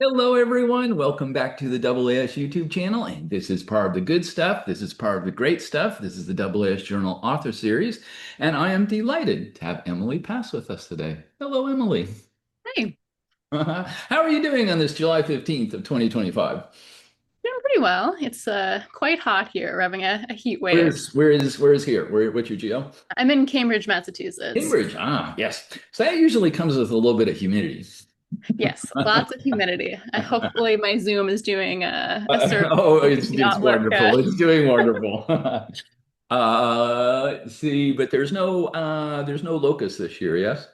Hello, everyone. Welcome back to the AAS YouTube channel. And this is part of the good stuff. This is part of the great stuff. This is the AAS Journal Author Series. And I am delighted to have Emily Pass with us today. Hello, Emily. Hey, How are you doing on this July 15th of 2025? doing pretty well. It's quite hot here. We're having a heat Where wave. is where is where is here? What's your geo? I'm in Cambridge, Massachusetts. Cambridge. Ah, yes. So that usually comes with a little bit of humidity. Yes, lots of humidity. Hopefully my Zoom is doing a service Oh, to make me it's not look. wonderful. It's doing wonderful. See, but there's no locust this year, yes?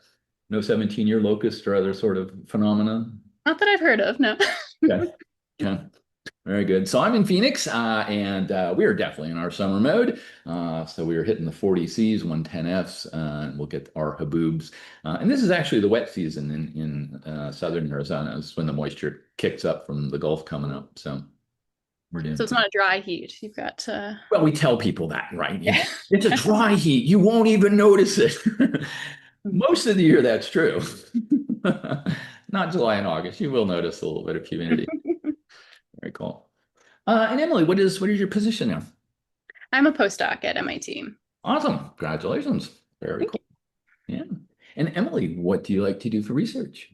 No 17-year locust or other sort of phenomenon. Not that I've heard of, no. Yeah. Yeah. Very good. So I'm in Phoenix, and we are definitely in our summer mode. So we are hitting the 40 Cs, 110 Fs, and we'll get our haboobs. And this is actually the wet season in southern Arizona. It's when the moisture kicks up from the Gulf coming up. So we're doing So it's pretty. not a dry heat. You've got Well, we tell people that, right? yeah. It's a dry heat. You won't even notice it. Most of the year, that's true. Not July and August. You will notice a little bit of humidity. Very cool. And Emily, what is your position now? I'm a postdoc at MIT. Awesome. Congratulations. Very Thank cool. you. Yeah. And Emily, what do you like to do for research?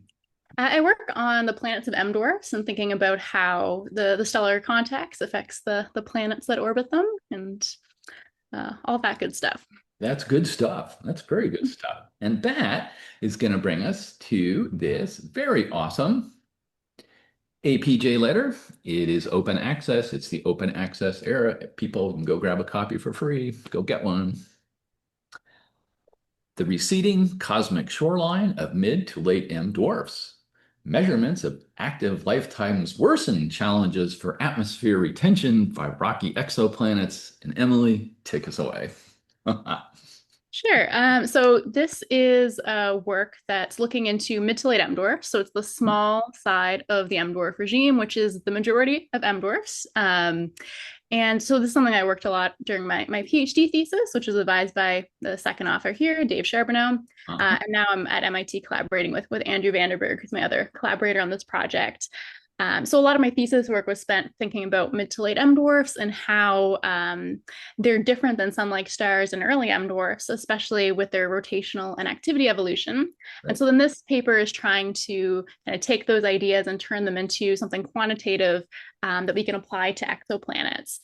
I work on the planets of M dwarfs and thinking about how the stellar context affects the planets that orbit them and all that good stuff. That's good stuff. That's very good stuff. And that is going to bring us to this very awesome APJ letter. It is open access. It's the open access era. People can go grab a copy for free. Go get one. The receding cosmic shoreline of mid to late M dwarfs. Measurements of active lifetimes worsen challenges for atmosphere retention by rocky exoplanets. And Emily, take us away. Sure. So this is a work that's looking into mid to late M dwarfs. So it's the small side of the M dwarf regime, which is the majority of M dwarfs. And so this is something I worked a lot during my PhD thesis, which was advised by the second author here, Dave Charbonneau. Uh-huh. And now I'm at MIT collaborating with Andrew Vanderberg, who's my other collaborator on this project. So a lot of my thesis work was spent thinking about mid to late M dwarfs and how they're different than sun-like stars and early M dwarfs, especially with their rotational and activity evolution. And Right. so then this paper is trying to kind of take those ideas and turn them into something quantitative that we can apply to exoplanets.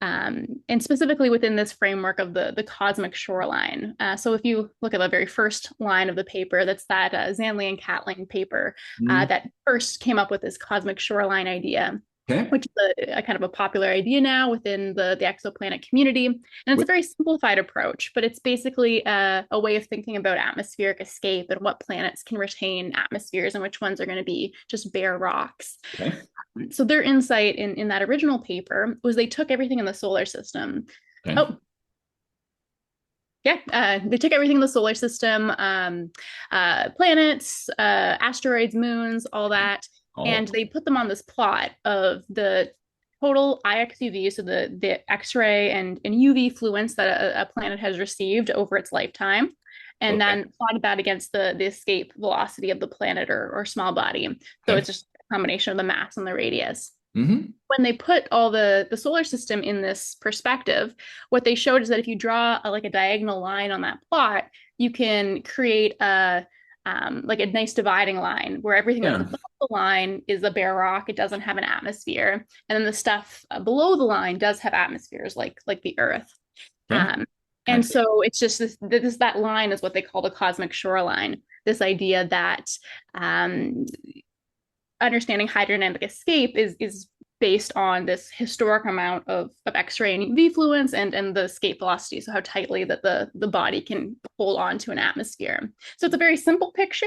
And specifically within this framework of the cosmic shoreline. So if you look at the very first line of the paper, that's that Zanley and Catling paper Mm. that first came up with this cosmic shoreline idea, Okay. which is a kind of a popular idea now within the exoplanet community. And it's a Wait, very simplified approach, but it's basically a way of thinking about atmospheric escape and what planets can retain atmospheres and which ones are going to be just bare rocks. okay. So their insight in that original paper was they took everything in the solar system. Okay. Oh, yeah, they took everything in the solar system, planets, asteroids, moons, all that, Oh, and they put them on this plot of the total IXUV, so the X-ray and UV fluence that a planet has received over its lifetime, and okay. then plotted that against the escape velocity of the planet or small body. So Okay. it's just a combination of the mass and the radius. Mm-hmm. When they put all the solar system in this perspective, what they showed is that if you draw like a diagonal line on that plot, you can create a like a nice dividing line where everything that's Yeah. above the line is a bare rock. It doesn't have an atmosphere, and then the stuff below the line does have atmospheres, like the Earth. Okay. Um, I and see. so it's just that line is what they call the cosmic shoreline. This idea that um, understanding hydrodynamic escape is based on this historic amount of X-ray and UV fluence and the escape velocity, so how tightly that the body can hold on to an atmosphere. So it's a very simple picture,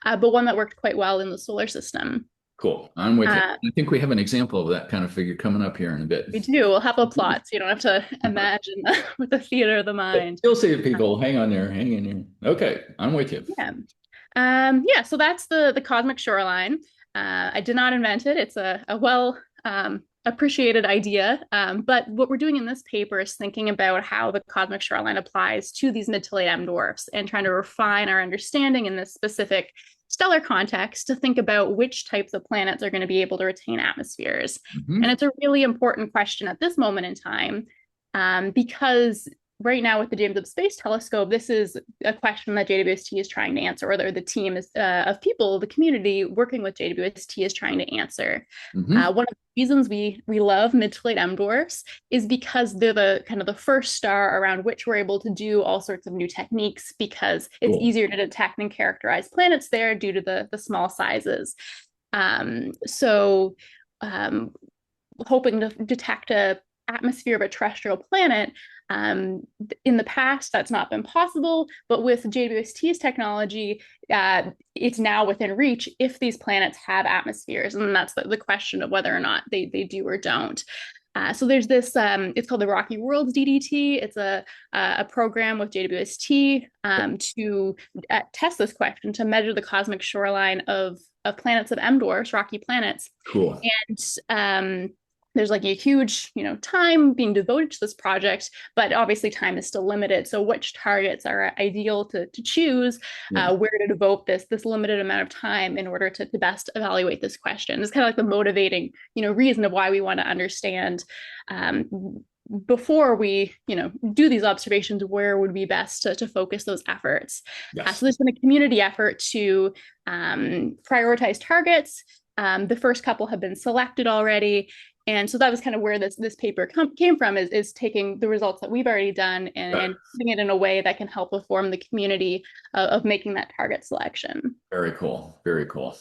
but one that worked quite well in the solar system. Cool. I'm with you. Uh, I think we have an example of that kind of figure coming up here in a bit. we do. We'll have a plot, so you don't have to imagine with the theater of the mind. You'll see it, people. Hang on there. Hang in there. Okay. I'm with you. Yeah. Yeah, so that's the cosmic shoreline. I did not invent it. It's a well appreciated idea. But what we're doing in this paper is thinking about how the cosmic shoreline applies to these mid to late M dwarfs and trying to refine our understanding in this specific stellar context to think about which types of planets are going to be able to retain atmospheres. Mhm. And it's a really important question at this moment in time, because right now with the James Webb Space Telescope, this is a question that JWST is trying to answer, or the team is, of people, the community working with JWST is trying to answer. Mhm. One of the reasons we love mid to late M dwarfs is because they're the kind of the first star around which we're able to do all sorts of new techniques, because it's Cool. easier to detect and characterize planets there due to the small sizes. So hoping to detect a atmosphere of a terrestrial planet. In the past, that's not been possible, but with JWST's technology, it's now within reach if these planets have atmospheres, and that's the question of whether or not they do or don't. So there's this, it's called the Rocky Worlds DDT. It's a program with JWST to test this question, to measure the cosmic shoreline of planets of M dwarfs, rocky planets. Cool. And there's like a huge, time being devoted to this project, but obviously time is still limited. So which targets are ideal to choose, Yeah. where to devote this limited amount of time in order to best evaluate this question. It's kind of like the motivating, reason of why we want to understand, before we, do these observations, where would be best to focus those efforts. Yes. So there's been a community effort to prioritize targets. The first couple have been selected already. And so that was kind of where this paper came from, is taking the results that we've already done and putting it in a way that can help inform the community of making that target selection. Very cool. Very cool.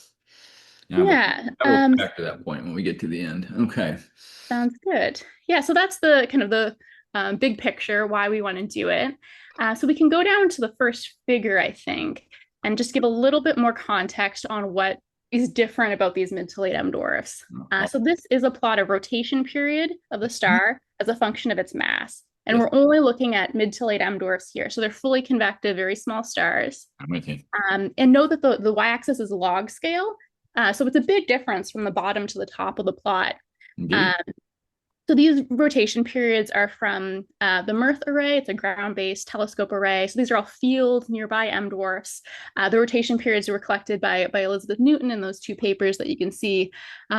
Yeah, Yeah, we'll come back to that point when we get to the end. Okay. sounds good. Yeah, so that's the kind of the big picture, why we want to do it. So we can go down to the first figure, I think, and just give a little bit more context on what is different about these mid to late M dwarfs. So this is a plot of rotation period of the star as a function of its mass. And Yes, we're only looking at mid to late M dwarfs here. So they're fully convective, very small stars. I'm with you. And note that the y-axis is log scale. So it's a big difference from the bottom to the top of the plot. Indeed. Um, so these rotation periods are from the Mirth array. It's a ground-based telescope array. So these are all field nearby M dwarfs. The rotation periods were collected by Elizabeth Newton in those two papers that you can see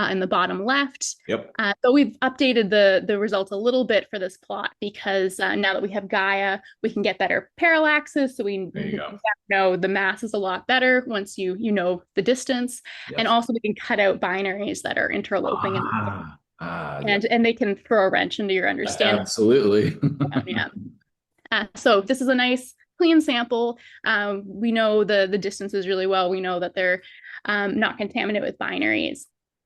in the bottom left. Yep. But we've updated the results a little bit for this plot, because now that we have Gaia, we can get better parallaxes. So we There you go. know the mass is a lot better once you know the distance. And Yes. also we can cut out binaries that are interloping in Yeah. and they can throw a wrench into your understanding. Absolutely. Yeah. So this is a nice clean sample. We know the distances really well. We know that they're not contaminated with binaries.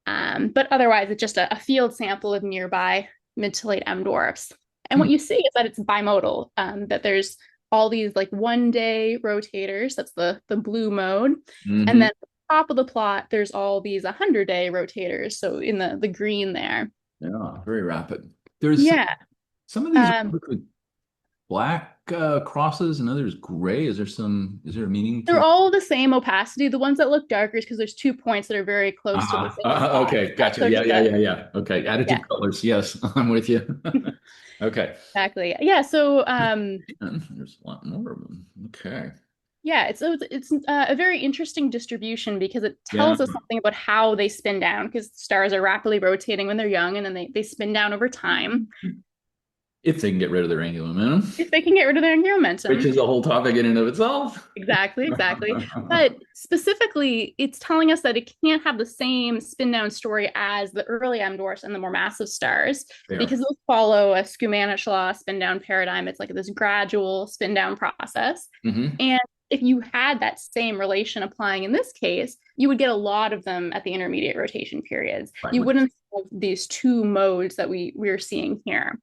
But otherwise, it's just a field sample of nearby mid to late M dwarfs. And what you see is that it's bimodal, that there's all these like 1-day rotators. That's the blue mode. Mhm. And then at the top of the plot, there's all these 100-day rotators. So in the green there. Yeah, very rapid. There's Yeah. some of these Um, with black crosses and others gray. Is there a meaning they're to? all the same opacity. The ones that look darker is because there's 2 points that are very close to the same spot. Okay, gotcha. So Yeah, just yeah, yeah, yeah. Okay, yeah, additive colors. Yes, I'm with you. Okay. exactly. Yeah. So And there's a lot more of them. Okay. yeah, it's a very interesting distribution, because it Yeah. tells us something about how they spin down, because stars are rapidly rotating when they're young, and then they spin down over time If they can get rid of their angular momentum, if they can get rid of their angular which momentum. is a whole topic in and of itself. Exactly. But specifically, it's telling us that it can't have the same spin down story as the early M dwarfs and the more massive stars, Fair. because those follow a Schumannish law spin down paradigm. It's like this gradual spin down process. Hmm. And if you had that same relation applying in this case, you would get a lot of them at the intermediate rotation periods. Right. You wouldn't have these two modes that we're seeing here.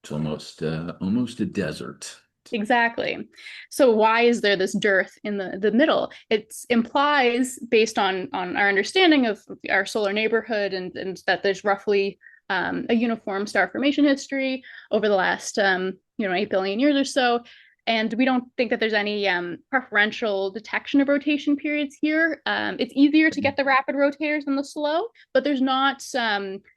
It's almost a desert. Exactly. So why is there this dearth in the middle? It implies, based on our understanding of our solar neighborhood, and that there's roughly a uniform star formation history over the last 8 billion years or so, And we don't think that there's any preferential detection of rotation periods here. It's easier to get the rapid rotators than the slow, but there's not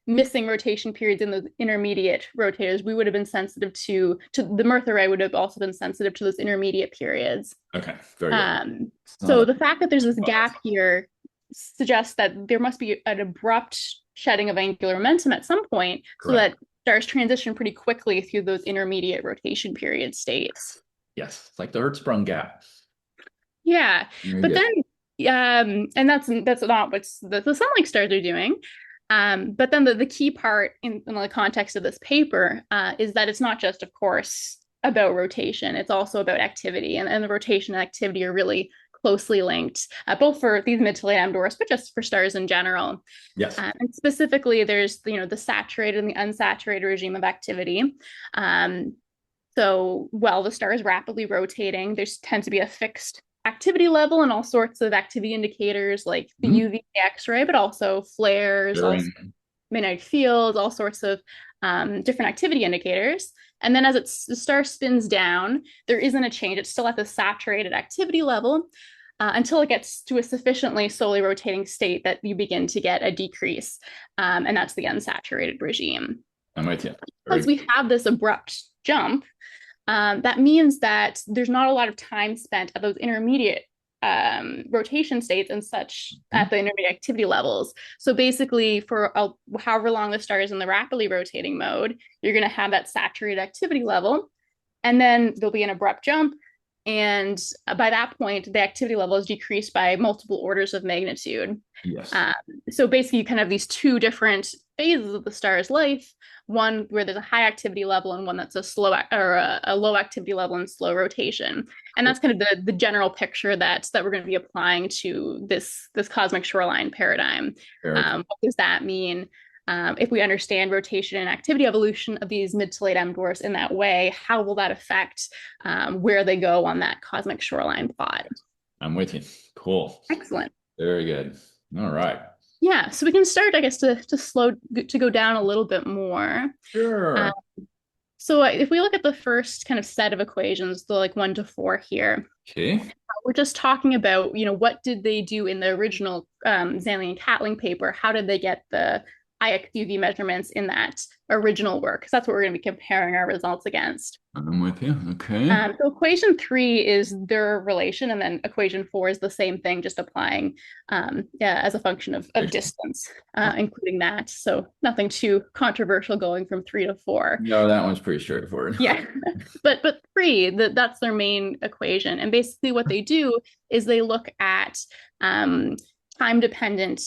missing rotation periods in the intermediate rotators. We would have been sensitive to the Mirth array would have also been sensitive to those intermediate periods. Okay, very good. So the fact that there's this gap here suggests that there must be an abrupt shedding of angular momentum at some point, so Correct. that stars transition pretty quickly through those intermediate rotation period states. Yes, it's like the Hertzsprung gap. Yeah, Very but good. then and that's not what the sun-like stars are doing. But then the key part in the context of this paper is that it's not just, of course, about rotation. It's also about activity, and the rotation and activity are really closely linked, both for these mid to late M dwarfs, but just for stars in general. Yes. And specifically, there's the saturated and the unsaturated regime of activity. So while the star is rapidly rotating, there tends to be a fixed activity level and all sorts of activity indicators like the Mhm. UV X-ray, but also flares, also Very magnetic fields, all sorts of different activity indicators. And then as the star spins down, there isn't a change. It's still at the saturated activity level until it gets to a sufficiently slowly rotating state that you begin to get a decrease. And that's the unsaturated regime. I'm with you. Very Because we have this abrupt jump, that means that there's not a lot of time spent at those intermediate rotation states and such good. at the intermediate activity levels. So basically, for however long the star is in the rapidly rotating mode, you're going to have that saturated activity level, and then there'll be an abrupt jump. And by that point, the activity level is decreased by multiple orders of magnitude. Yes. Um, so basically, you kind of have these two different phases of the star's life, one where there's a high activity level and one that's a slow or a low activity level and slow rotation. And that's kind of the general picture that we're going to be applying to this cosmic shoreline paradigm. Very cool. What does that mean? If we understand rotation and activity evolution of these mid to late M dwarfs in that way, how will that affect where they go on that cosmic shoreline plot? I'm with you. Cool. Excellent. Very good. All right. Yeah, so we can start, I guess, to go down a little bit more. Uh, Sure. so if we look at the first kind of set of equations, the like 1 to 4 here, Okay. we're just talking about, what did they do in the original Zanley and Catling paper? How did they get the IXUV measurements in that original work? Because that's what we're going to be comparing our results against. I'm with you. Okay. So equation 3 is their relation, and then equation 4 is the same thing, just applying as a function of distance, including that. So nothing too controversial going from 3 to 4. No, that one's pretty straightforward. Yeah, but 3, that's their main equation, and basically what they do is they look at time-dependent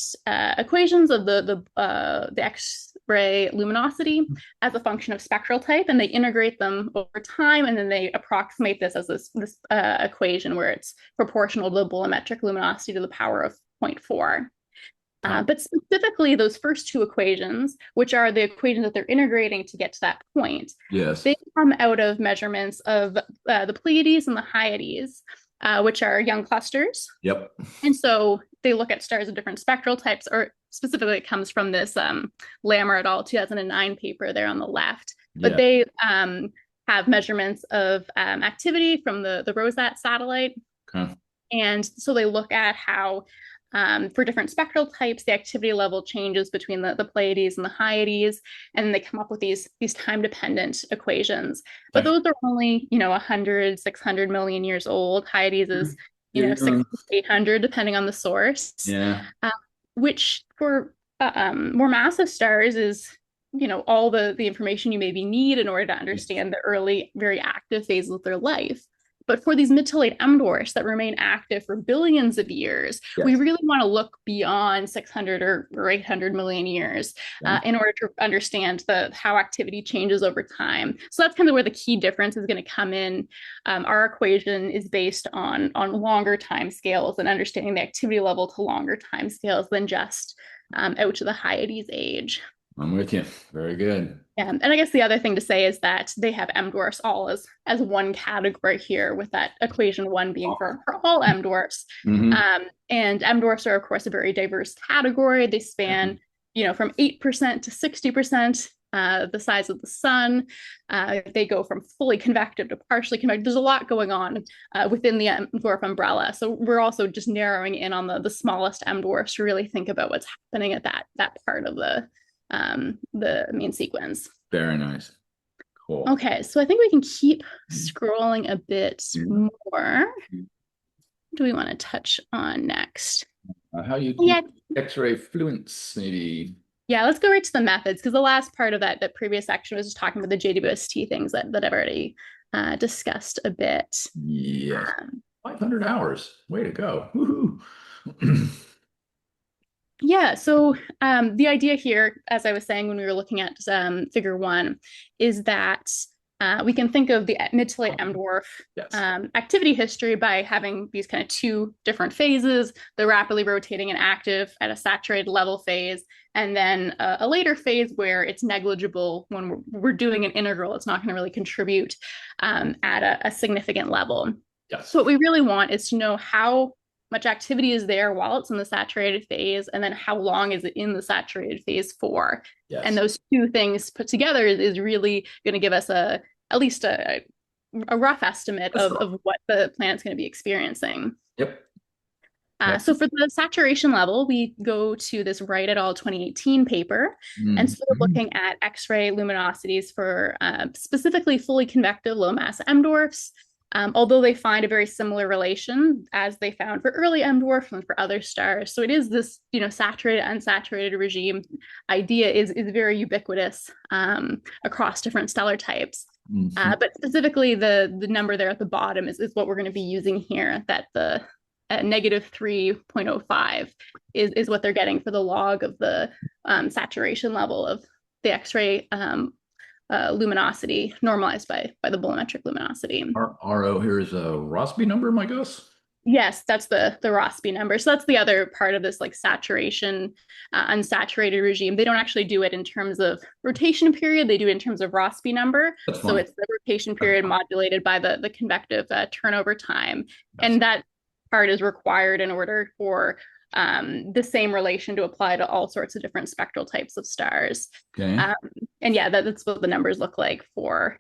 equations of the X-ray luminosity as a function of spectral type, and they integrate them over time, and then they approximate this as this equation where it's proportional to the bolometric luminosity to the power of 0.4. But specifically, those first two equations, which are the equations that they're integrating to get to that point, Yes. they come out of measurements of the Pleiades and the Hyades, which are young clusters. Yep. And so they look at stars of different spectral types, or specifically it comes from this Lammer et al. 2009 paper there on the left. But Yeah. they have measurements of activity from the Rosat satellite. Okay. And so they look at how for different spectral types, the activity level changes between the Pleiades and the Hyades, and they come up with these time-dependent equations. But those are only, 100, 600 million years old. Hyades is, 600, 800, depending on the source. Yeah. Which for more massive stars is, all the information you maybe need in order to understand the early, very active phases of their life. But for these mid to late M dwarfs that remain active for billions of years, Yes. we really want to look beyond 600 or 800 million years in order to understand how activity changes over time. So that's kind of where the key difference is going to come in. Our equation is based on longer time scales and understanding the activity level to longer time scales than just out to the Hyades age. I'm with you. Very good. And I guess the other thing to say is that they have M dwarfs all as one category here, with that equation 1 being for all M dwarfs. Mm-hmm. And M dwarfs are, of course, a very diverse category. They span, from 8% to 60% the size of the sun. They go from fully convective to partially convective. There's a lot going on within the dwarf umbrella. So we're also just narrowing in on the smallest M dwarfs to really think about what's happening at that part of the main sequence. Very nice. Cool. Okay, so I think we can keep scrolling a bit more. What do we want to touch on next? How you Yeah, keep X-ray fluence, maybe. yeah, let's go right to the methods because the last part of that previous section was just talking about the JWST things that I've already discussed a bit. Yes. 500 hours. Way to go. Woohoo. Yeah, so the idea here, as I was saying when we were looking at figure 1, is that we can think of the mid to late M dwarf Yes. activity history by having these kind of two different phases, the rapidly rotating and active at a saturated level phase, and then a later phase where it's negligible when we're doing an integral. It's not going to really contribute at a significant level. Yes. So what we really want is to know how much activity is there while it's in the saturated phase, and then how long is it in the saturated phase for. Yes. And those two things put together is really going to give us at least a rough estimate of what the planet's going to be experiencing. Yep. So for the saturation level, we go to this Wright et al. 2018 paper. And so we're looking at X-ray luminosities for specifically fully convective low mass M dwarfs. Although they find a very similar relation as they found for early M dwarfs and for other stars. So it is this, saturated, unsaturated regime idea is very ubiquitous across different stellar types. But specifically the number there at the bottom is what we're going to be using here, that the negative 3.05 is what they're getting for the log of the saturation level of the X-ray luminosity normalized by the bolometric luminosity. RO here is a Rossby number, my guess? Yes, that's the Rossby number. So that's the other part of this like saturation, unsaturated regime. They don't actually do it in terms of rotation period. They do it in terms of Rossby number. So it's the rotation period modulated by the convective turnover time. And that part is required in order for the same relation to apply to all sorts of different spectral types of stars. Okay. And yeah, that's what the numbers look like for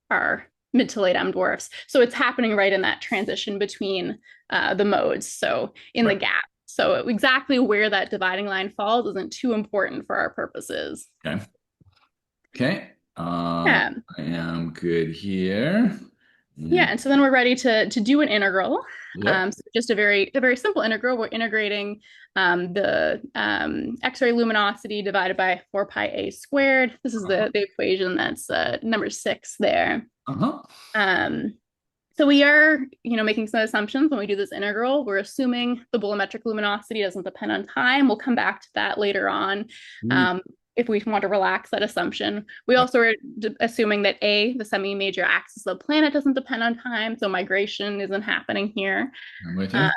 our mid to late M dwarfs. So it's happening right in that transition between the modes, so in the gap. So exactly where that dividing line falls isn't too important for our purposes. Okay. Okay. I am good here. Yeah, and so then we're ready to do an integral. So just a very simple integral. We're integrating the X-ray luminosity divided by 4 pi a squared. This is the equation that's number 6 there. So we are, making some assumptions when we do this integral. We're assuming the bolometric luminosity doesn't depend on time. We'll come back to that later on. If we want to relax that assumption. We also are assuming that A, the semi-major axis of the planet, doesn't depend on time, so migration isn't happening here. I'm with you.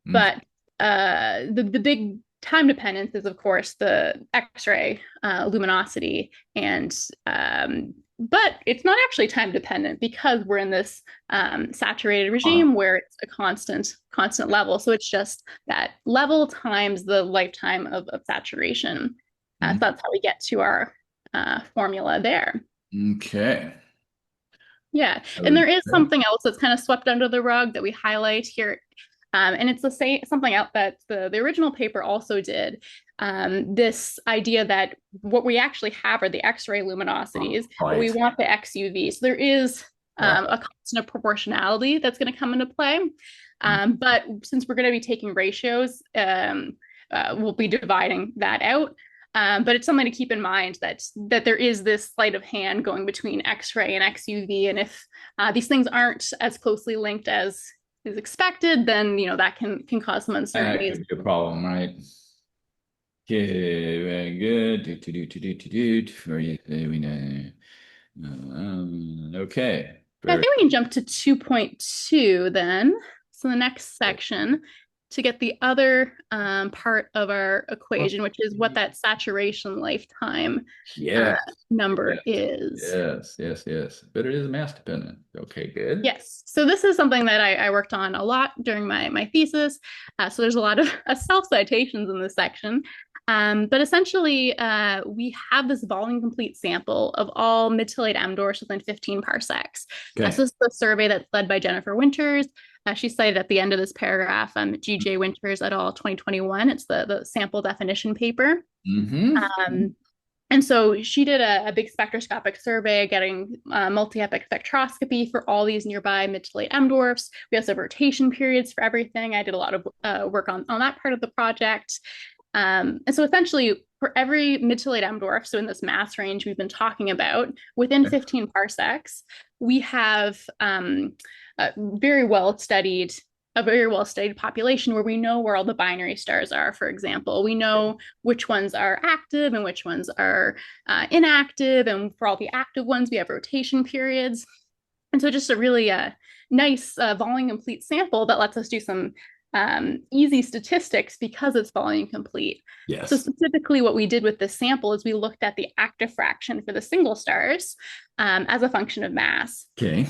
But the big time dependence is, of course, the X-ray luminosity, and but it's not actually time dependent because we're in this saturated regime where it's a constant level. So it's just that level times the lifetime of saturation. So that's how we get to our formula there. Okay. Yeah, and there is something else that's kind of swept under the rug that we highlight here. And it's something else that the original paper also did. This idea that what we actually have are the X-ray luminosities, but we want the XUV. So there is a constant of proportionality that's going to come into play. But since we're going to be taking ratios, we'll be dividing that out. But it's something to keep in mind that there is this sleight of hand going between X-ray and XUV, and if these things aren't as closely linked as is expected, then that can cause some uncertainties. That could be a problem, right? Okay, very good. Okay. I think we can jump to 2.2 then. So the next section, to get the other part of our equation, which is what that saturation lifetime number is. Yes. But it is mass dependent. Okay, good. Yes. So this is something that I worked on a lot during my thesis. So there's a lot of self-citations in this section. But essentially, we have this volume complete sample of all mid to late M dwarfs within 15 parsecs. Okay. So this is the survey that's led by Jennifer Winters. She cited at the end of this paragraph, G.J. Winters et al. 2021. It's the sample definition paper. Mm-hmm. And so she did a big spectroscopic survey, getting multi-epoch spectroscopy for all these nearby mid to late M dwarfs. We also have rotation periods for everything. I did a lot of work on that part of the project. And so essentially, for every mid to late M dwarf, so in this mass range we've been talking about, within 15 parsecs, we have a very well studied population where we know where all the binary stars are, for example. We know which ones are active and which ones are inactive. And for all the active ones, we have rotation periods. And so just a really nice volume complete sample that lets us do some easy statistics because it's volume complete. So Yes. specifically what we did with this sample is we looked at the active fraction for the single stars as a function of mass. Okay.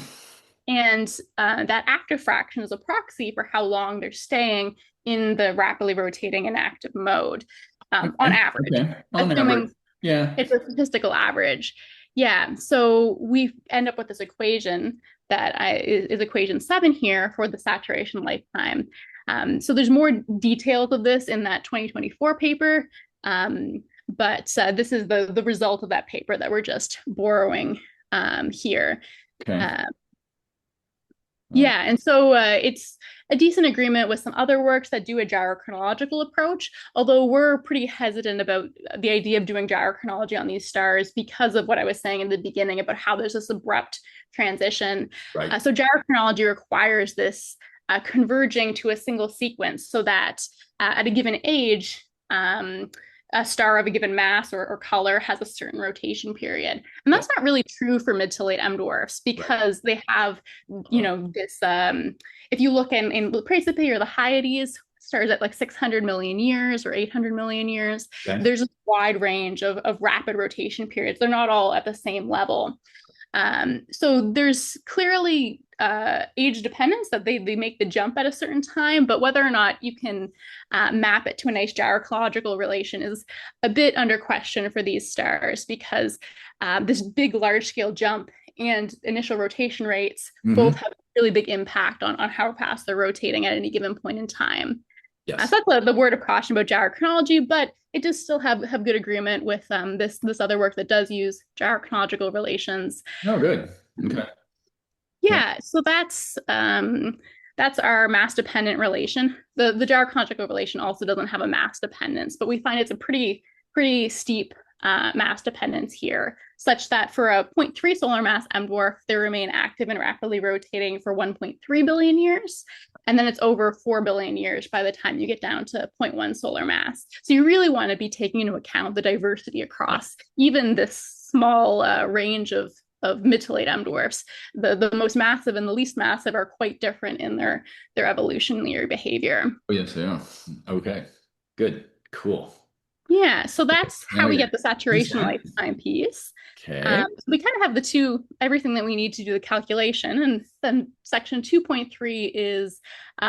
And that active fraction is a proxy for how long they're staying in the rapidly rotating inactive mode on Okay. average, Okay. On average. assuming Yeah. it's a statistical average. Yeah, so we end up with this equation that is equation 7 here for the saturation lifetime. So there's more details of this in that 2024 paper, but this is the result of that paper that we're just borrowing here. Okay. Yeah, and so it's a decent agreement with some other works that do a gyrochronological approach, although we're pretty hesitant about the idea of doing gyrochronology on these stars because of what I was saying in the beginning about how there's this abrupt transition. Right. So gyrochronology requires this converging to a single sequence so that at a given age, a star of a given mass or color has a certain rotation period. And that's not really true for mid to late M dwarfs because they have, this, if you look in Praesepe or the Hyades, stars at like 600 million years or 800 million years, Okay. there's a wide range of rapid rotation periods. They're not all at the same level. So there's clearly age dependence that they make the jump at a certain time, but whether or not you can map it to a nice gyrocological relation is a bit under question for these stars because this big large scale jump and initial rotation rates both have a really big impact on how fast they're rotating at any given point in time. Yes. So that's the word of caution about gyrochronology, but it does still have good agreement with this other work that does use gyrochronological relations. No, good. Okay. Yeah, so that's our mass dependent relation. The gyrochronological relation also doesn't have a mass dependence, but we find it's a pretty steep mass dependence here, such that for a 0.3 solar mass M dwarf, they remain active and rapidly rotating for 1.3 billion years. And then it's over 4 billion years by the time you get down to 0.1 solar mass. So you really want to be taking into account the diversity across even this small range of mid to late M dwarfs. The most massive and the least massive are quite different in their evolutionary behavior. Oh, yes, yeah. Okay. Good. Cool. Yeah, so that's Now how we you're get the saturation lifetime piece. okay. We kind of have everything that we need to do the calculation. And then section 2.3 is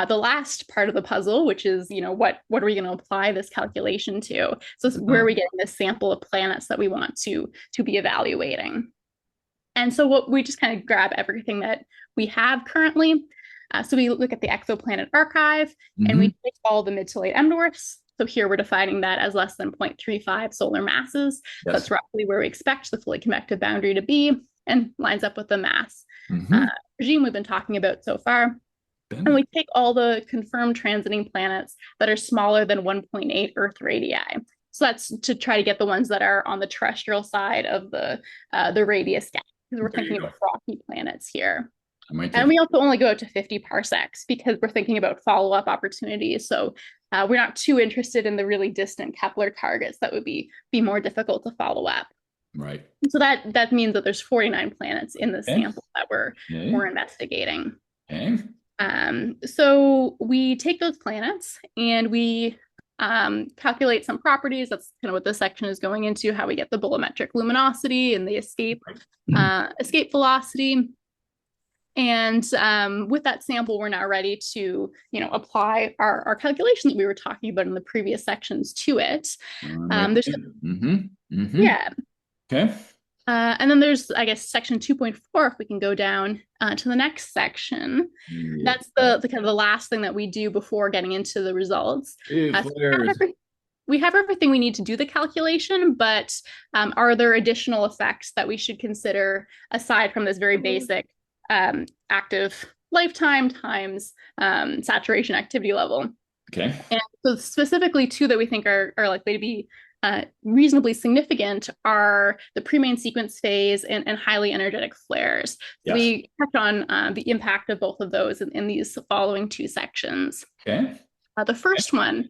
the last part of the puzzle, which is, what are we going to apply this calculation to? So where are we getting this sample of planets that we want to be evaluating? And so what we just kind of grab everything that we have currently. So we look at the exoplanet archive and we take all the mid to late M dwarfs. So here we're defining that as less than 0.35 solar masses. Yes. That's roughly where we expect the fully convective boundary to be and lines up with the mass regime we've been talking about so far. And we take all the confirmed transiting planets that are smaller than 1.8 Earth radii. So that's to try to get the ones that are on the terrestrial side of the radius gap, because we're thinking about rocky planets here. And we also only go out to 50 parsecs because we're thinking about follow-up opportunities. So we're not too interested in the really distant Kepler targets that would be more difficult to follow up. Right. So that means that there's 49 planets in the sample that we're investigating. Okay. So we take those planets and we calculate some properties. That's kind of what this section is going into, how we get the bolometric luminosity and the escape velocity. And with that sample, we're now ready to, apply our calculation that we were talking about in the previous sections to it. There's, Mm-hmm. Mm-hmm. yeah. Okay. And then there's, I guess, section 2.4, if we can go down to the next section. Yeah. That's the kind of the last thing that we do before getting into the results. Ew, So flares. we have everything we need to do the calculation, but are there additional effects that we should consider aside from this very basic active lifetime times saturation activity level? Okay. And so specifically two that we think are likely to be reasonably significant are the pre-main sequence phase and highly energetic flares. So Yes. we touch on the impact of both of those in these following two sections. Okay. The first one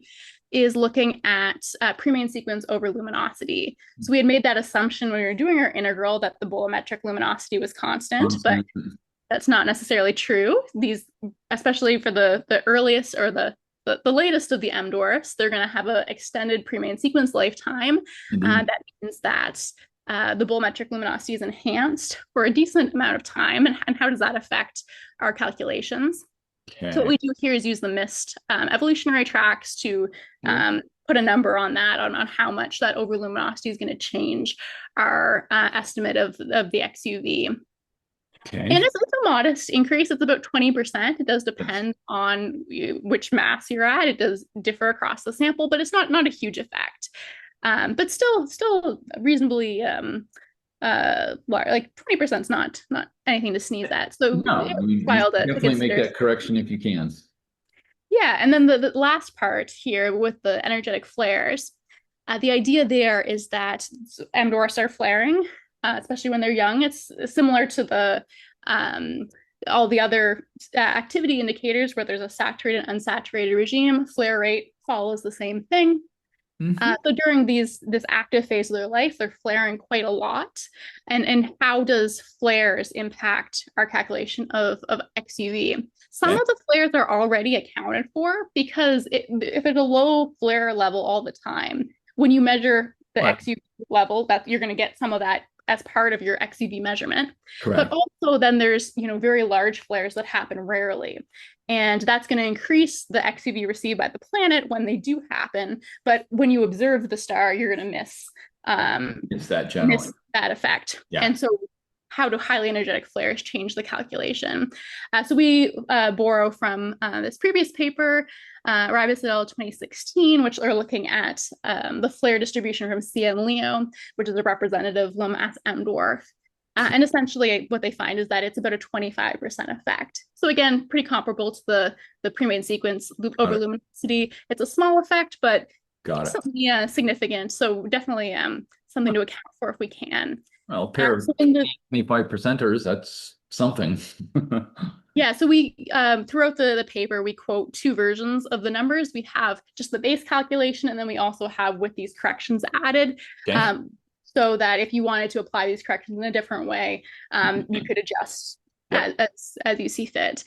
is looking at pre-main sequence over luminosity. So we had made that assumption when we were doing our integral that the bolometric luminosity was constant, but that's not necessarily true. These, especially for the earliest or the latest of the M dwarfs, they're going to have an extended pre-main sequence lifetime. That means that the bolometric luminosity is enhanced for a decent amount of time. And how does that affect our calculations? Okay. So what we do here is use the missed evolutionary tracks to put a number on that, on how much that overluminosity is going to change our estimate of the XUV. Okay. And it's a modest increase. It's about 20%. It does depend on which mass you're at. It does differ across the sample, but it's not a huge effect. But still reasonably like 20% is not anything to sneeze at. So No, you definitely make that correction if you can. Yeah, and then the last part here with the energetic flares, the idea there is that M dwarfs are flaring, especially when they're young. It's similar to the all the other activity indicators where there's a saturated and unsaturated regime. Flare rate follows the same thing. So during this active phase of their life, they're flaring quite a lot. And how does flares impact our calculation of XUV? Some of the flares are already accounted for because if it's a low flare level all the time, when you measure the XUV level, that you're going to get some of that as part of your XUV measurement. Correct. But also then there's, very large flares that happen rarely. And that's going to increase the XUV received by the planet when they do happen. But when you observe the star, you're going to miss that effect. Yeah. And so how do highly energetic flares change the calculation? So we borrow from this previous paper, Ribas et al. 2016, which are looking at the flare distribution from CN Leo, which is a representative low mass M dwarf. And essentially what they find is that it's about a 25% effect. So again, pretty comparable to the pre-main sequence over luminosity. It's a small effect, but something significant. So definitely something to account for if we can. Well, a pair of 25%ers, that's something. Yeah, so we throughout the paper, we quote two versions of the numbers. We have just the base calculation, and then we also have with these corrections added. Okay. So that if you wanted to apply these corrections in a different way, you could adjust as you see fit.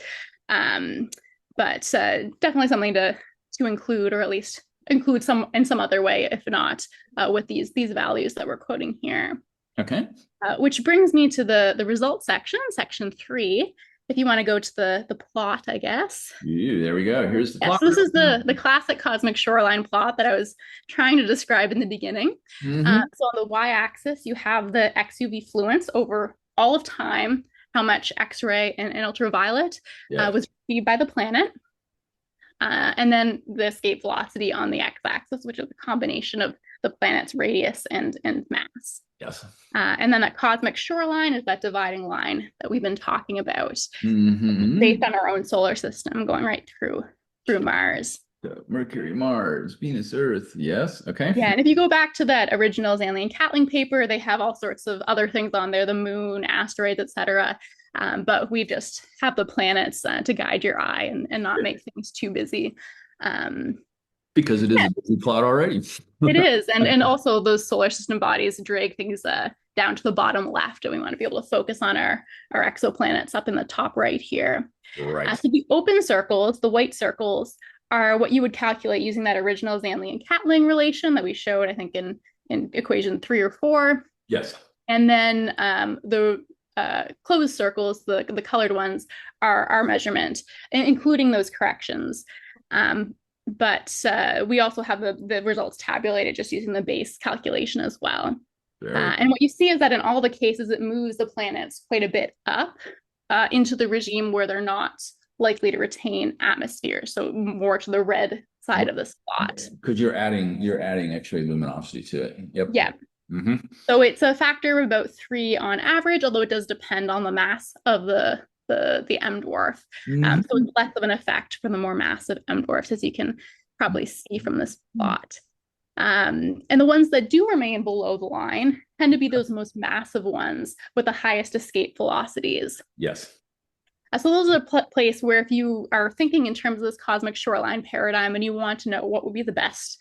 But definitely something to include, or at least include in some other way, if not with these values that we're quoting here. Okay. Which brings me to the results section, section 3. If you want to go to the plot, I guess. Ooh, there we go. Here's the plot. So this is the classic cosmic shoreline plot that I was trying to describe in the beginning. So on the y-axis, you have the XUV fluence over all of time, how much X-ray and ultraviolet was received by the planet. And then the escape velocity on the x-axis, which is a combination of the planet's radius and mass. Yes. And then that cosmic shoreline is that dividing line that we've been talking about, based on our own solar system, going right through Mars. So Mercury, Mars, Venus, Earth. Yes. Okay. Yeah, and if you go back to that original Zanley and Catling paper, they have all sorts of other things on there: the moon, asteroids, etc. But we just have the planets to guide your eye and not make things too busy. Because it is a busy plot already. It is. And also those solar system bodies drag things down to the bottom left. And we want to be able to focus on our exoplanets up in the top right here. Right. So the open circles, the white circles, are what you would calculate using that original Zanley and Catling relation that we showed, I think, in equation 3 or 4. Yes. And then the closed circles, the colored ones, are our measurement, including those corrections. But we also have the results tabulated just using the base calculation as well. Very And what you see is that in all the cases, it moves the planets quite a bit up into the regime where they're not likely to retain atmosphere, so more to the red side of the spot. because you're adding X-ray luminosity to it. Yep. Yeah. Mm-hmm. So it's a factor of about 3 on average, although it does depend on the mass of the M dwarf. So it's less of an effect for the more massive M dwarfs, as you can probably see from this plot. And the ones that do remain below the line tend to be those most massive ones with the highest escape velocities. Yes. So those are a place where if you are thinking in terms of this cosmic shoreline paradigm and you want to know what would be the best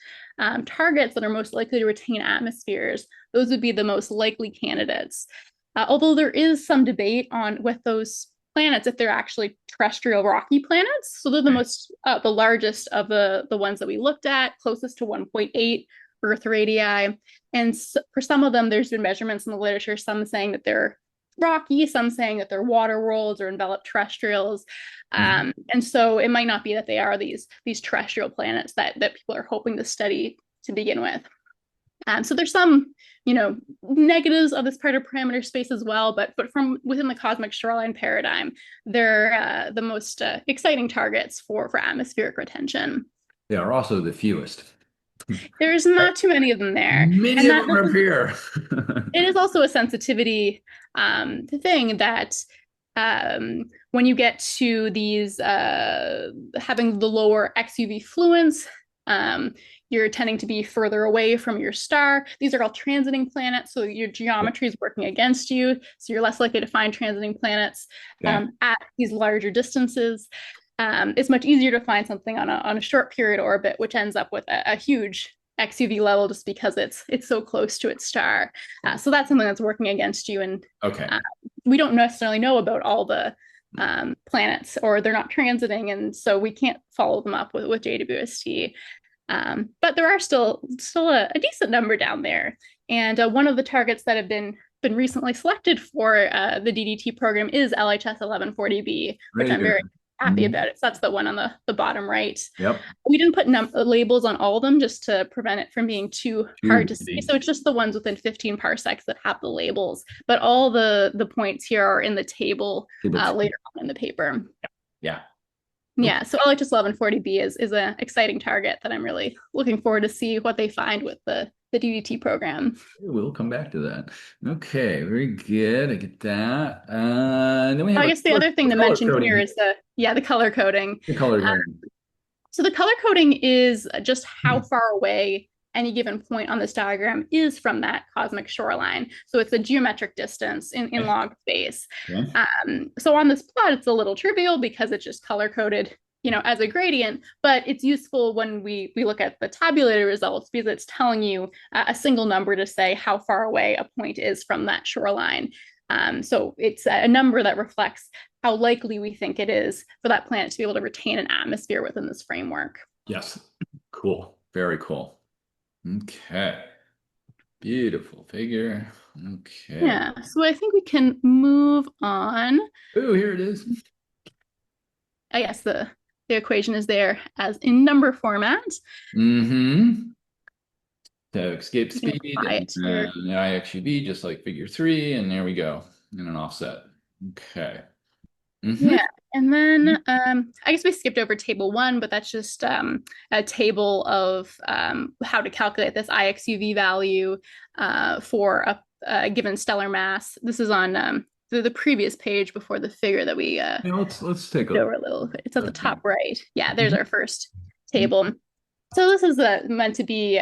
targets that are most likely to retain atmospheres, those would be the most likely candidates. Although there is some debate on with those planets if they're actually terrestrial rocky planets. So they're the largest of the ones that we looked at, closest to 1.8 Earth radii. And for some of them, there's been measurements in the literature, some saying that they're rocky, some saying that they're water worlds or enveloped terrestrials. And so it might not be that they are these terrestrial planets that people are hoping to study to begin with. So there's some, negatives of this part of parameter space as well, but from within the cosmic shoreline paradigm, they're the most exciting targets for atmospheric retention. They are also the fewest. There's not too many of them there. Many of them are up here. It is also a sensitivity thing that when you get to these having the lower XUV fluence, you're tending to be further away from your star. These are all transiting planets, so your geometry is working against you, so you're less likely to find transiting planets at these larger distances. It's much easier to find something on a short period orbit, which ends up with a huge XUV level just because it's so close to its star. So that's something that's working against you. And we don't necessarily know about all the planets, or they're not transiting, and so we can't follow them up with JWST. But there are still a decent number down there. And one of the targets that have been recently selected for the DDT program is LHS 1140b, which I'm very happy about it. So that's the one on the bottom right. Yep. We didn't put labels on all of them just to prevent it from being too hard to see. So it's just the ones within 15 parsecs that have the labels. But all the points here are in the table later on in the paper. Yeah. Yeah, so LHS 1140b is an exciting target that I'm really looking forward to see what they find with the DDT program. We'll come back to that. Okay, very good. I get that. And then we have I guess the other thing to mention here is the color coding. The color coding. So the color coding is just how far away any given point on this diagram is from that cosmic shoreline. So it's a geometric distance in log space. So on this plot, it's a little trivial because it's just color coded, as a gradient, but it's useful when we look at the tabulated results because it's telling you a single number to say how far away a point is from that shoreline. So it's a number that reflects how likely we think it is for that planet to be able to retain an atmosphere within this framework. Yes. Cool. Very cool. Okay. Beautiful figure. Okay. Yeah. So I think we can move on. Oh, here it is. I guess the equation is there as in number format. So escape speed and the IXUV, just like figure 3, and there we go in an offset. Okay. Yeah. And then I guess we skipped over table 1, but that's just a table of how to calculate this IXUV value for a given stellar mass. This is on the previous page before the figure that we let's take a over a little bit. It's at the top right. Yeah, there's our first table. So this is meant to be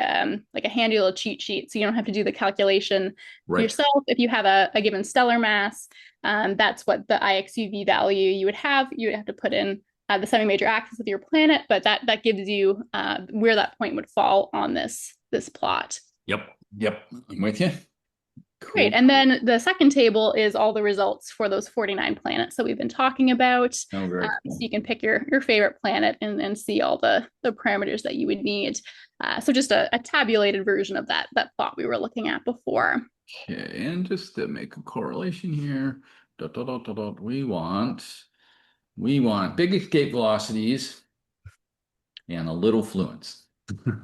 like a handy little cheat sheet, so you don't have to do the calculation yourself. If you have a given stellar mass, that's what the IXUV value you would have. You would have to put in the semi-major axis of your planet, but that gives you where that point would fall on this plot. Yep, I'm with you. Cool. Great. And then the second table is all the results for those 49 planets that we've been talking about. Oh, very cool. So you can pick your favorite planet and see all the parameters that you would need. So just a tabulated version of that plot we were looking at before. Okay, and just to make a correlation here, We want big escape velocities and a little fluence.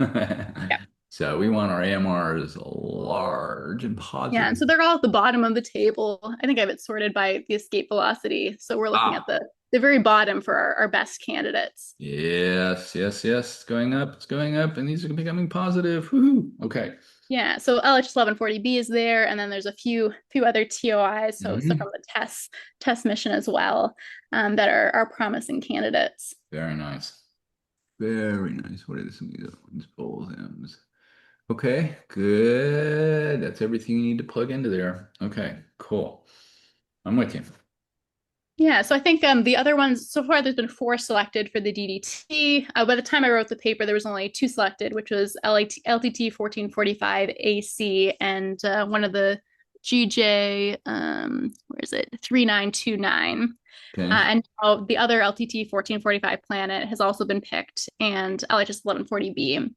Yeah. So we want our AMRs large and Yeah, and positive. so they're all at the bottom of the table. I think I have it sorted by the escape velocity. So we're looking at Ah, the very bottom for our best candidates. yes, yes, yes. It's going up, and these are becoming positive. Woohoo. Okay. Yeah, so LHS 1140B is there, and then there's a few other TOIs, so from Mhm. the test mission as well, that are promising candidates. Very nice. Very nice. What are some of these bowls M's? Okay, good. That's everything you need to plug into there. Okay, cool. I'm with you. Yeah, so I think the other ones so far there's been four selected for the DDT. By the time I wrote the paper, there was only two selected, which was LTT 1445 AC and one of the GJ where is it 3929. Okay. And now the other LTT 1445 planet has also been picked, and LHS 1140b.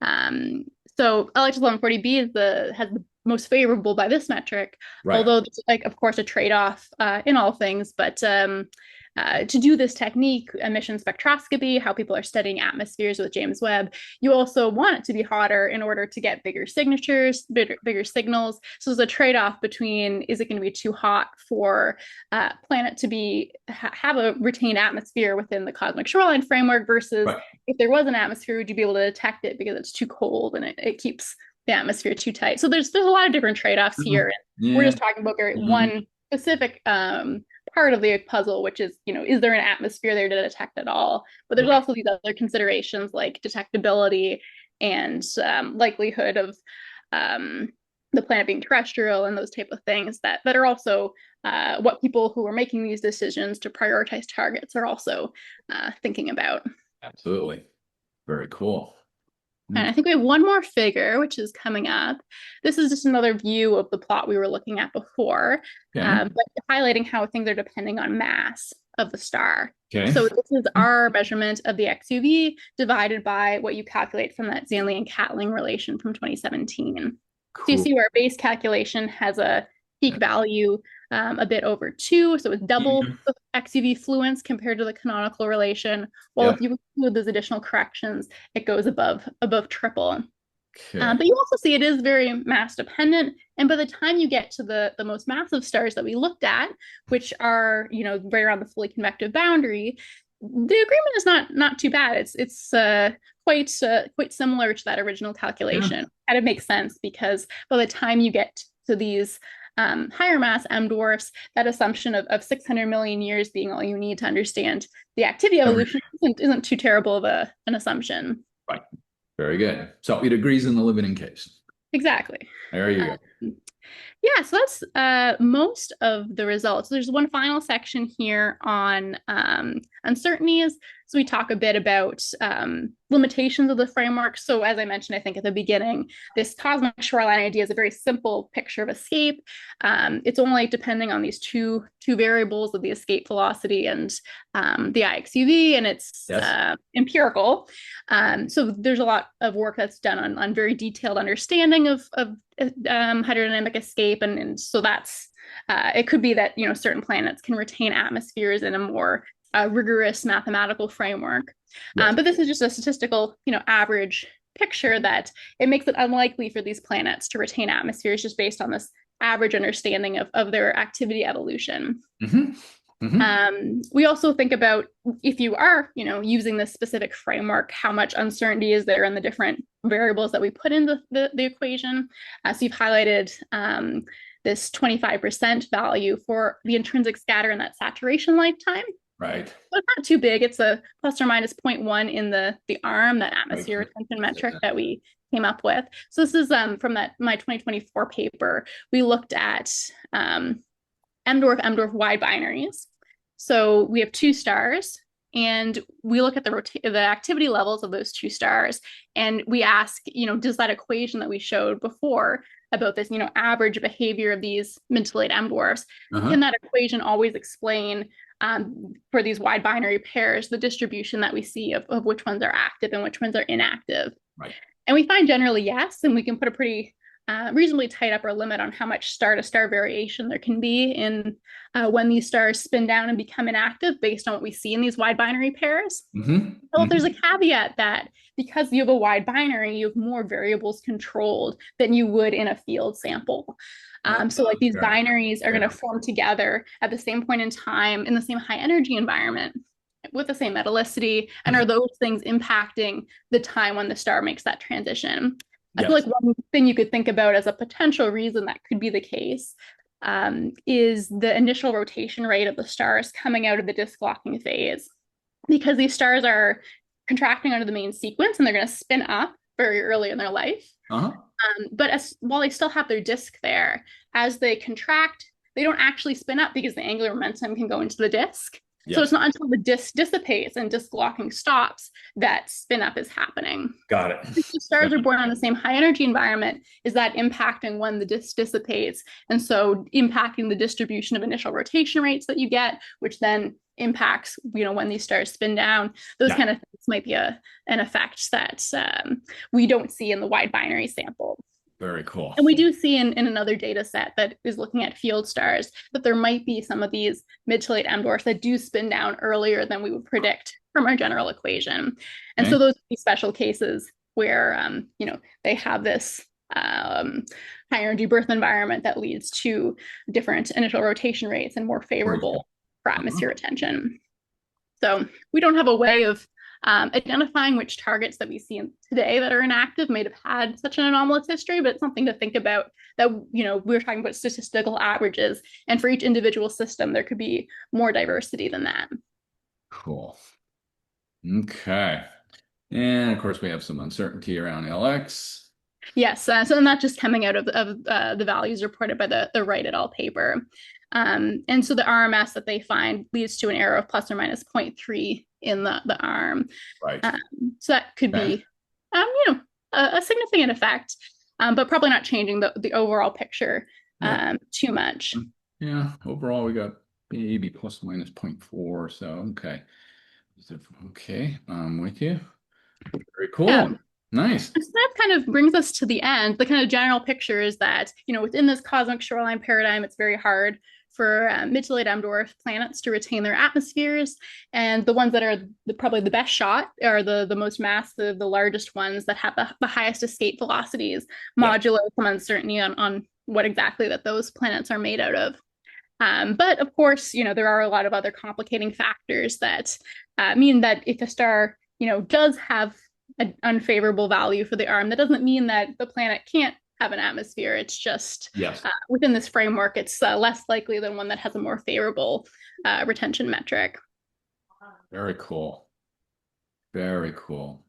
Um, so LHS 1140b has the most favorable by this metric, Right. although there's, like, of course, a trade-off in all things. But to do this technique, emission spectroscopy, how people are studying atmospheres with James Webb, you also want it to be hotter in order to get bigger signatures, bigger signals. So there's a trade-off between, is it going to be too hot for planet to have a retained atmosphere within the cosmic shoreline framework versus Right. if there was an atmosphere, would you be able to detect it because it's too cold and it keeps the atmosphere too tight? So there's a lot of different trade-offs here. Mhm. And we're Yeah. just talking about Mhm. one specific part of the puzzle, which is, is there an atmosphere there to detect at all? But there's Right. also these other considerations like detectability and likelihood of um, the planet being terrestrial and those type of things that are also what people who are making these decisions to prioritize targets are also thinking about. Absolutely. Very cool. And Okay. I think we have one more figure, which is coming up. This is just another view of the plot we were looking at before, Okay. but highlighting how things are depending on mass of the star. Okay. So this is our measurement of the XUV divided by what you calculate from that Zanley and Catling relation from 2017. So you Cool. see where our base calculation has a peak value a bit over 2, so it's double Yeah. the XUV fluence compared to the canonical relation. Well, if Yep. you include those additional corrections, it goes above triple. Okay. But you also see it is very mass dependent. And by the time you get to the most massive stars that we looked at, which are, right around the fully convective boundary, the agreement is not too bad. It's quite similar to that original Yeah. calculation. And it makes sense because by the time you get to these higher mass M dwarfs, that assumption of 600 million years being all you need to understand the activity evolution isn't too terrible of an assumption. Right. Very good. So it agrees in the limiting case. Exactly. There you go. Um, yeah, so that's most of the results. There's one final section here on uncertainties. So we talk a bit about limitations of the framework. So as I mentioned, I think at the beginning, this cosmic shoreline idea is a very simple picture of escape. It's only depending on these two variables of the escape velocity and the IXUV, and it's Yes. empirical. So there's a lot of work that's done on very detailed understanding of hydrodynamic escape, and so that's it could be that certain planets can retain atmospheres in a more rigorous mathematical framework, Yes. but this is just a statistical average picture that it makes it unlikely for these planets to retain atmospheres just based on this average understanding of their activity evolution. Mm-hmm. Mm-hmm. We also think about if you are, using this specific framework, how much uncertainty is there in the different variables that we put in the equation. So you've highlighted this 25% value for the intrinsic scatter in that saturation lifetime. Right. So it's not too big. It's a plus or minus 0.1 in the arm, that Right. atmosphere retention metric that we came up with. So this is from my 2024 paper. We looked at M-dwarf wide binaries. So we have two stars, and we look at the activity levels of those two stars, and we ask, does that equation that we showed before about this, average behavior of these mid to late M dwarfs, Uh-huh. can that equation always explain for these wide binary pairs the distribution that we see of which ones are active and which ones are inactive? Right. And we find generally yes, and we can put a pretty reasonably tight upper limit on how much star-to-star variation there can be in when these stars spin down and become inactive based on what we see in these wide binary pairs. Hmm. Well, there's a Hmm. caveat that because you have a wide binary, you have more variables controlled than you would in a field sample. So like these Okay. binaries are going Yeah. to form together at the same point in time in the same high energy environment with the same metallicity, and are those things impacting the time when the star makes that transition? I feel Yes. like one thing you could think about as a potential reason that could be the case is the initial rotation rate of the stars coming out of the disk locking phase, because these stars are contracting under the main sequence and they're going to spin up very early in their life. Uh-huh. But while they still have their disk there, as they contract, they don't actually spin up because the angular momentum can go into the disk. So it's Yes. not until the disk dissipates and disk locking stops that spin up is happening. Got it. If the Got stars are it. born on the same high energy environment, is that impacting when the disk dissipates? And so impacting the distribution of initial rotation rates that you get, which then impacts, when these stars spin down. Those Yeah. kind of things might be an effect that we don't see in the wide binary sample. Very cool. And we do see in another data set that is looking at field stars that there might be some of these mid to late M dwarfs that do spin down earlier than we would predict from our general equation. And so Okay. those would be special cases where, they have this high energy birth environment that leads to different initial rotation rates and more favorable for Uh-huh. atmosphere retention. So we don't have a way of identifying which targets that we see today that are inactive might have had such an anomalous history, but it's something to think about that, we're talking about statistical averages. And for each individual system, there could be more diversity than that. Cool. Okay. And of course, we have some uncertainty around LX. Yes, so not just coming out of the values reported by the Wright et al. Paper. And so the RMS that they find leads to an error of plus or minus zero point 0.3 in the arm. Right. Um, so that could Okay. be, a significant effect, but probably not changing the overall picture Yeah. too much. Yeah. Overall, we got maybe plus minus zero point 0.4. So, okay. Okay. I'm with you. Very Yeah. cool. Nice. So that kind of brings us to the end. The kind of general picture is that, within this cosmic shoreline paradigm, it's very hard for mid to late M dwarf planets to retain their atmospheres. And the ones that are probably the best shot are the most massive, the largest ones that have the highest escape velocities, Yeah. modulo some uncertainty on what exactly that those planets are made out of. But of course, there are a lot of other complicating factors that mean that if a star, does have an unfavorable value for the arm, that doesn't mean that the planet can't have an atmosphere. It's just Yes. within this framework, it's less likely than one that has a more favorable retention metric. Very cool. Very cool.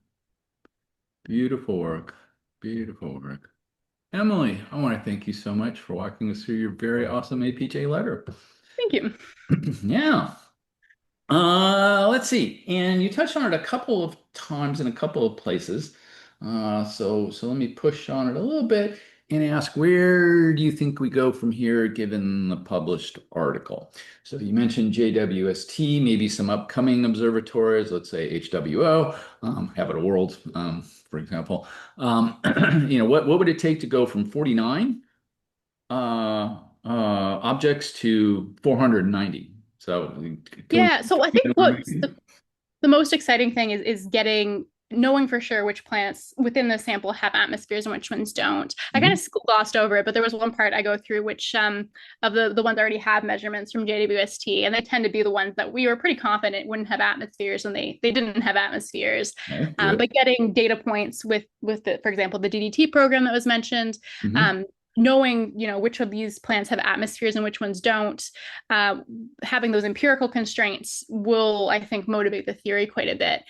Beautiful work. Beautiful work. Emily, I want to thank you so much for walking us through your very awesome APJ letter. Thank you. Yeah. Let's see. And you touched on it a couple of times in a couple of places. So let me push on it a little bit and ask, where do you think we go from here given the published article? So you mentioned JWST, maybe some upcoming observatories, let's say HWO, Habitable World, for example. What would it take to go from 49 objects to 490? So can we Yeah. So I think what's the most exciting thing is getting knowing for sure which planets within the sample have atmospheres and which ones don't. I kind Mhm. of glossed over it, but there was one part I go through which of the ones that already have measurements from JWST, and they tend to be the ones that we were pretty confident wouldn't have atmospheres, and they didn't have atmospheres. Okay, good. But getting data points with for example, the DDT program that was mentioned. Mhm. Um, Knowing which of these planets have atmospheres and which ones don't, having those empirical constraints will, I think, motivate the theory quite a bit.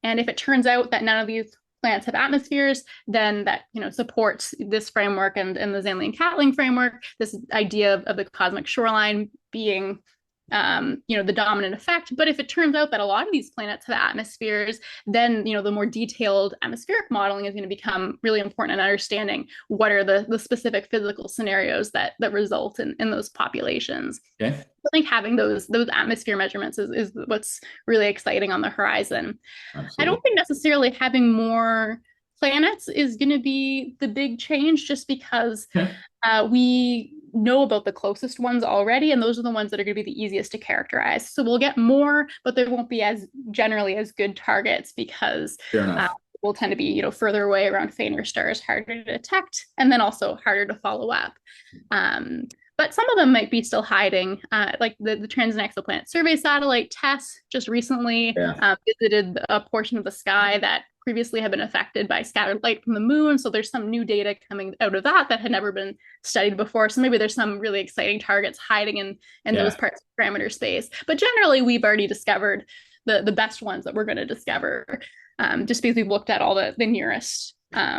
And if it turns out that none of these planets have atmospheres, then that supports this framework and the Zanley-Catling framework, this idea of the cosmic shoreline being the dominant effect. But if it turns out that a lot of these planets have atmospheres, then the more detailed atmospheric modeling is going to become really important in understanding what are the specific physical scenarios that result in those populations. Okay. I think having those atmosphere measurements is what's really exciting on the horizon. I don't Absolutely. think necessarily having more planets is going to be the big change just because Okay. we know about the closest ones already, and those are the ones that are going to be the easiest to characterize. So we'll get more, but they won't be as generally as good targets because Fair enough. will tend to be, further away around fainter stars, harder to detect, and then also harder to follow up. Um, but some of them might be still hiding. Like the Transit Exoplanet Survey satellite TESS just recently Yeah. visited a portion of the sky that previously had been affected by scattered light from the moon. So there's some new data coming out of that had never been studied before. So maybe there's some really exciting targets hiding in those Yeah. parts of parameter space. But generally, we've already discovered the best ones that we're going to discover, just because we've looked at all the nearest I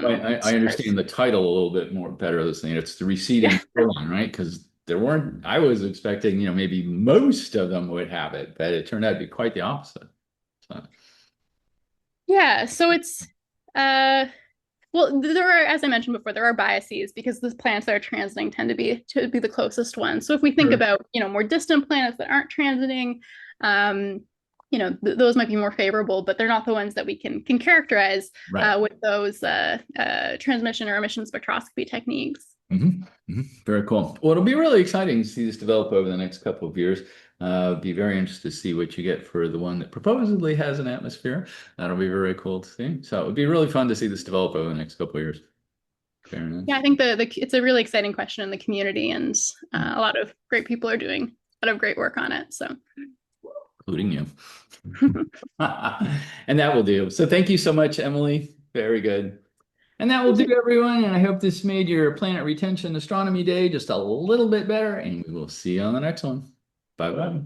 understand stars. the title a little bit more better of this thing. It's the Yeah. receding shoreline, right? Because there weren't, I was expecting, maybe most of them would have it, but it turned out to be quite the opposite. So, Yeah. So it's uh well, there are, as I mentioned before, there are biases because the planets that are transiting tend to be the closest ones. So if we think sure. about, more distant planets that aren't transiting, um, those might be more favorable, but they're not the ones that we can characterize Right. with those transmission or emission spectroscopy techniques. Very cool. Well, it'll be really exciting to see this develop over the next couple of years. Be very interested to see what you get for the one that supposedly has an atmosphere. That'll be very cool to see. So it would be really fun to see this develop over the next couple of years. Fair enough. Yeah, I think the it's a really exciting question in the community, and a lot of great people are doing a lot of great work on it. So. Including you. And that will do. So thank you so much, Emily. Very good. And that will Thank do, you. everyone. And I hope this made your Planet Retention Astronomy Day just a little bit better. And we will see you on the next one. Bye bye.